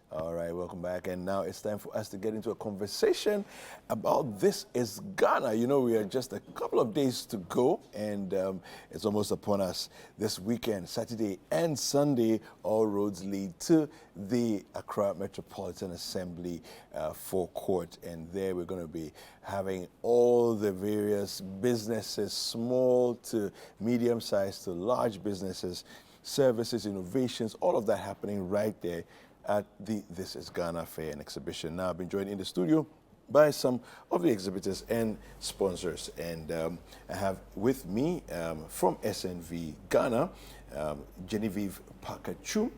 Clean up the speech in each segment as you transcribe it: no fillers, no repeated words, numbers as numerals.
All right, welcome back. And now it's time for us to get into a conversation about This is Ghana. You know, we are just a couple of days to go, and it's almost upon us this weekend, Saturday and Sunday. All roads lead to the Accra Metropolitan Assembly forecourt, and there we're going to be having all the various businesses, small to medium-sized to large businesses, services, innovations, all of that happening right there at the This is Ghana Fair and Exhibition. Now, I've been joined in the studio by some of the exhibitors and sponsors. And I have with me from SNV Ghana, Genevieve Parker-Chum.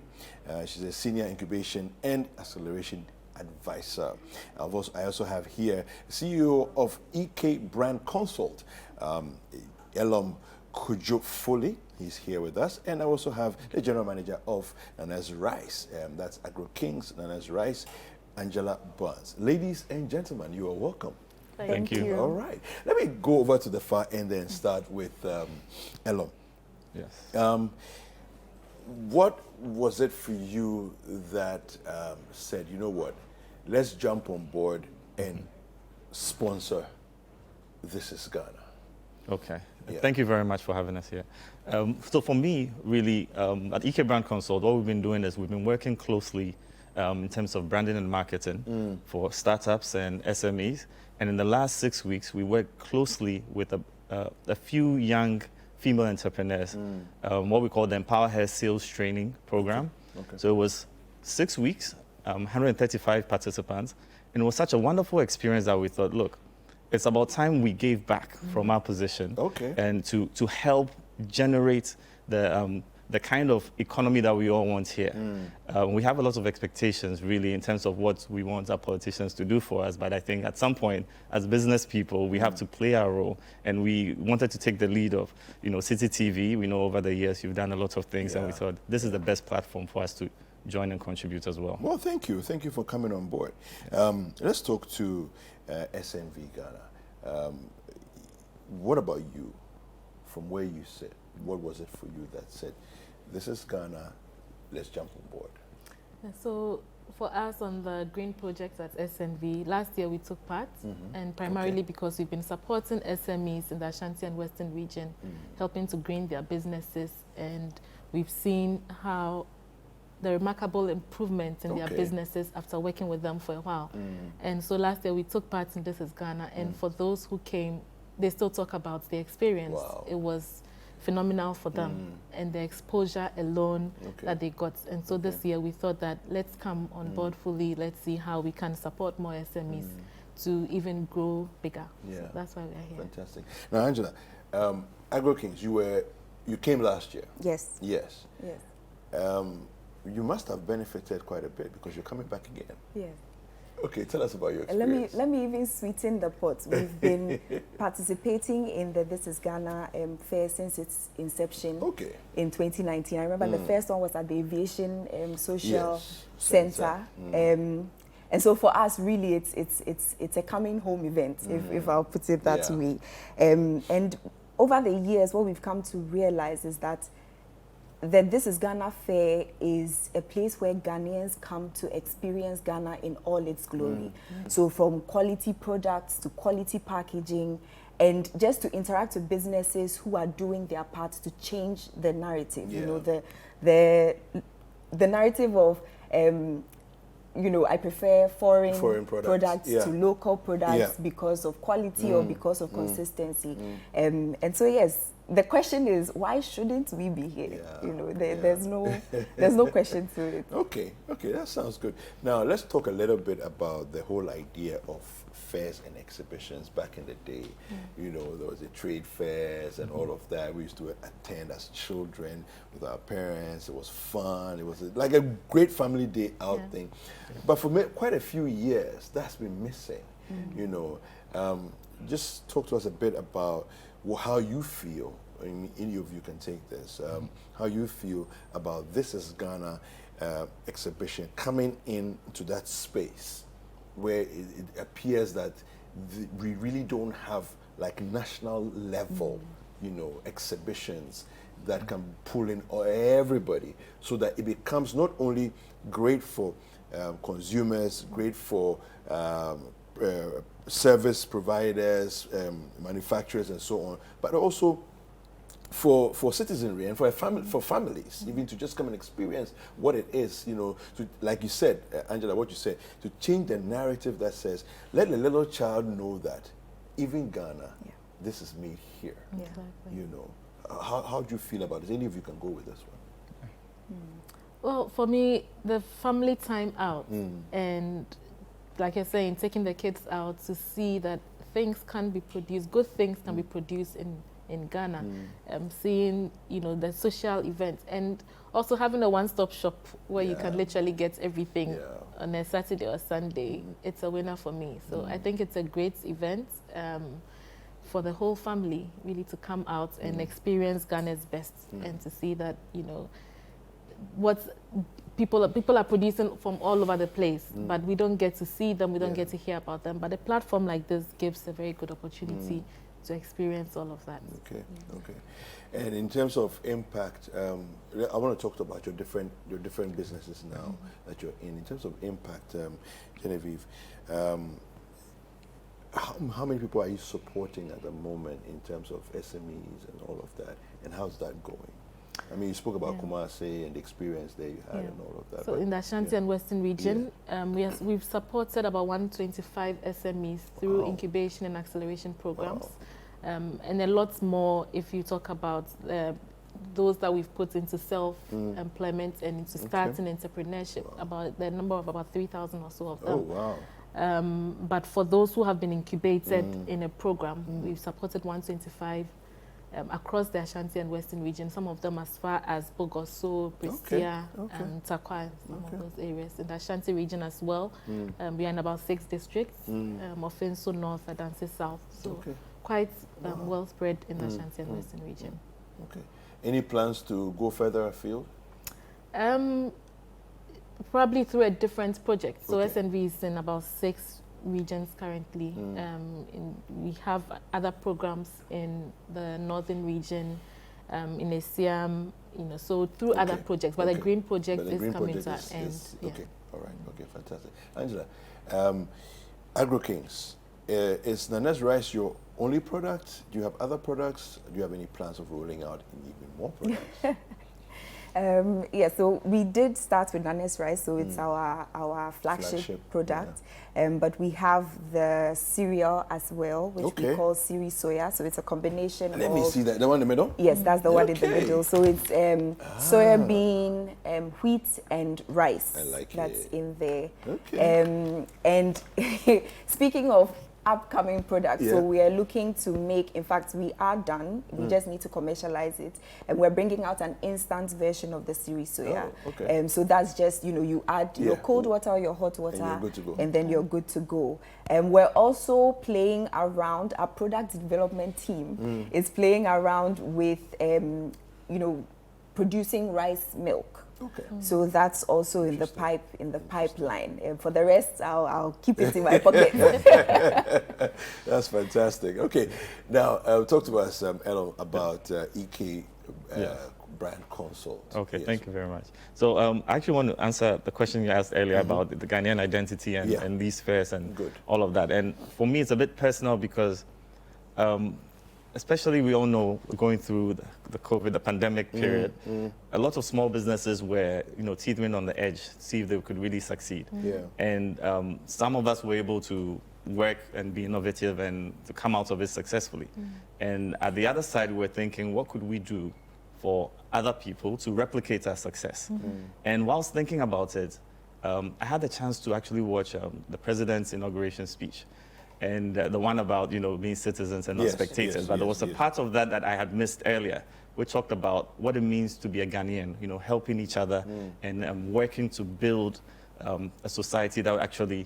She's a Senior Incubation and Acceleration Advisor. I also have here CEO of EK Brand Consult, Elom Kujo Foley. He's here with us. And I also have the General Manager of Nana's Rice. That's Agro Kings, Nana's Rice, Angela Burns. Ladies and gentlemen, you are welcome. Thank you. All right. Let me go over to the far end and start with Elom. Yes. What was it for you that said, you know what, let's jump on board and sponsor This is Ghana? Okay. Yeah. Thank you very much for having us here. So for me, really, at EK Brand Consult, what we've been doing is we've been working closely in terms of branding and marketing for startups and SMEs. And in the last 6 weeks, we worked closely with a few young female entrepreneurs, what we call the Empower Her Sales Training Program. Okay. So it was 6 weeks, 135 participants. And it was such a wonderful experience that we thought, look, it's about time we gave back from our position, and to help generate the kind of economy that we all want here. We have a lot of expectations, really, in terms of what we want our politicians to do for us. But I think at some point, as business people, we have to play our role. And we wanted to take the lead of, Citi TV. We know over the years you've done a lot of things, and we thought this is the best platform for us to join and contribute as well. Well, thank you. Thank you for coming on board. Let's talk to SNV Ghana. What about you? From where you sit, what was it for you that said, this is Ghana, let's jump on board? So for us on the Green Project at SNV, last year we took part, and primarily because we've been supporting SMEs in the Ashanti and Western region, helping to green their businesses, and we've seen how the remarkable improvement in their businesses after working with them for a while. And so last year we took part in This is Ghana, and for those who came, they still talk about the experience. Wow. It was phenomenal for them, and the exposure alone that they got. And so this year we thought that let's come on board fully, let's see how we can support more SMEs to even grow bigger. Yeah. So that's why we're here. Fantastic. Now, Angela, Agro Kings, you came last year. Yes. Yes. Yes. You must have benefited quite a bit because you're coming back again. Yes. Okay, tell us about your experience. Let me even sweeten the pot. We've been participating in the This is Ghana fair since its inception in 2019. I remember the first one was at the Aviation Social Center. And so for us, really, it's a coming home event, if I'll put it that way. And over the years, what we've come to realize is that This is Ghana Fair is a place where Ghanaians come to experience Ghana in all its glory. So from quality products to quality packaging, and just to interact with businesses who are doing their part to change the narrative. You know, the narrative of I prefer foreign products to local products because of quality or because of consistency. And so yes, the question is, why shouldn't we be here? There's no question to it. Okay, that sounds good. Now let's talk a little bit about the whole idea of fairs and exhibitions back in the day. There was the trade fairs and all of that. We used to attend as children with our parents. It was fun. It was like a great family day out thing. But for quite a few years, that's been missing. Just talk to us a bit about how you feel, any of you can take this, how you feel about This is Ghana exhibition coming into that space where it appears that we really don't have like national level, exhibitions that can pull in everybody, so that it becomes not only great for consumers, great for service providers, manufacturers, and so on, but also for citizenry and for families, even to just come and experience what it is, to, like you said, Angela, what you said, to change the narrative that says, let the little child know that even Ghana, this is made here. Yeah. Exactly. How do you feel about this? Any of you can go with this one. Well, for me, the family time out and, like you're saying, taking the kids out to see that things can be produced, good things can be produced in Ghana, seeing, the social events, and also having a one-stop shop where you can literally get everything on a Saturday or Sunday. It's a winner for me. So I think it's a great event for the whole family, really, to come out and experience Ghana's best and to see that, what people are producing from all over the place, but we don't get to see them, we don't get to hear about them. But a platform like this gives a very good opportunity to experience all of that. Okay, okay. And in terms of impact, I want to talk about your different businesses now that you're in. In terms of impact, Genevieve, how many people are you supporting at the moment in terms of SMEs and all of that, and how's that going? I mean, you spoke about Kumasi and the experience there you had and all of that. So in the Ashanti and Western region, we've supported about 125 SMEs through incubation and acceleration programs. And a lot more if you talk about those that we've put into self-employment and into starting entrepreneurship, about the number of about 3,000 or so of them. Oh, wow. But for those who have been incubated in a program, we've supported 125 across the Ashanti and Western region, some of them as far as Bogoso, Brescia, and Takwa, and some of those areas. In the Ashanti region as well, we are in about 6 districts, Ofinso North, Adansi South. So quite well spread in the Ashanti and Western region. Okay. Any plans to go further afield? Probably through a different project. So SNV is in about 6 regions currently. We have other programs in the northern region, in ASEAN, so through other projects. But the green project is coming to an end. Okay, all right, okay, fantastic. Angela, AgroKings, is Nanes rice your only product? Do you have other products? Do you have any plans of rolling out even more products? So we did start with Nanes rice, so it's our flagship product. But we have the cereal as well, which we call Siri Soya. So it's a combination of... Let me see that. The one in the middle? Yes, that's the one in the middle. So it's soya bean, wheat, and rice. I like that's in there. Okay. And speaking of upcoming products, so we are looking to make, in fact we are done, we just need to commercialize it, and we're bringing out an instant version of the Siri Soya. So that's just, you add your cold water or your hot water, and you're good to go. And then you're good to go. And we're also playing around, our product development team is playing around with producing rice milk. So that's also in the pipeline. For the rest, I'll keep it in my pocket. That's fantastic. Okay, now talk to us, Elo, about EK Brand Consult. Okay, thank you very much. So I actually want to answer the question you asked earlier about the Ghanaian identity and these fairs and all of that. And for me, it's a bit personal because especially we all know going through the COVID, the pandemic period, a lot of small businesses were, teetering on the edge, see if they could really succeed. And some of us were able to work and be innovative and to come out of it successfully. And at the other side, we're thinking, what could we do for other people to replicate our success? And whilst thinking about it, I had the chance to actually watch the president's inauguration speech. And the one about, being citizens and not spectators. But there was a part of that I had missed earlier, which talked about what it means to be a Ghanaian, helping each other and working to build a society that actually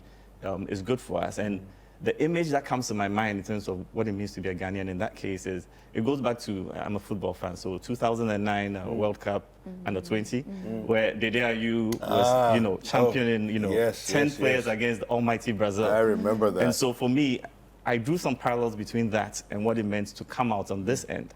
is good for us. And the image that comes to my mind in terms of what it means to be a Ghanaian in that case is, it goes back to, I'm a football fan, so 2009 World Cup under 20, where Dede Ayew was, championing, 10 players against the almighty Brazil. I remember that. And so for me, I drew some parallels between that and what it meant to come out on this end.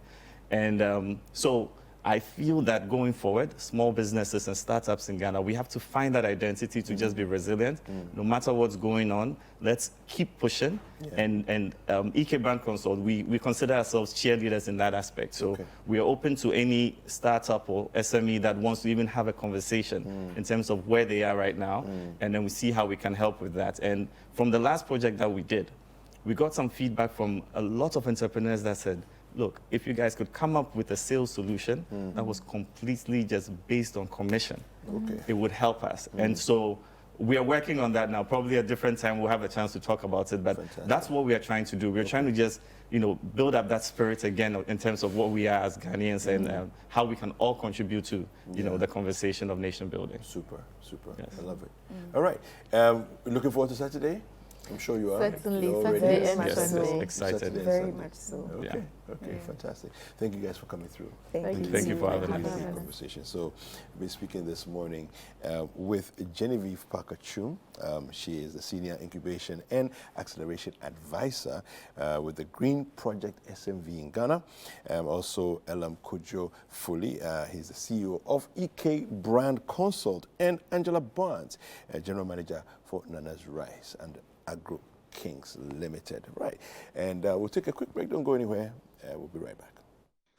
And so I feel that going forward, small businesses and startups in Ghana, we have to find that identity to just be resilient. No matter what's going on, let's keep pushing. And EK Brand Consult, we consider ourselves cheerleaders in that aspect. So we are open to any startup or SME that wants to even have a conversation in terms of where they are right now. And then we see how we can help with that. And from the last project that we did, we got some feedback from a lot of entrepreneurs that said, look, if you guys could come up with a sales solution that was completely just based on commission, it would help us. And so we are working on that now. Probably at a different time we'll have a chance to talk about it, but that's what we are trying to do. We're trying to just, build up that spirit again in terms of what we are as Ghanaians and how we can all contribute to, the conversation of nation building. Super. Yes. I love it. All right. Looking forward to Saturday? I'm sure you are. Certainly, Saturday and Sunday. Excited. Very much so. Okay, fantastic. Thank you guys for coming through. Thank you for having us. Conversation. So, we've been speaking this morning with Genevieve Parker-Chum. She is the Senior Incubation and Acceleration Advisor with the Green Project SMV in Ghana. Also, Elam Kojo Foley. He's the CEO of EK Brand Consult, and Angela Barnes, General Manager for Nana's Rice and Agro Kings Limited. Right. And we'll take a quick break. Don't go anywhere. We'll be right back.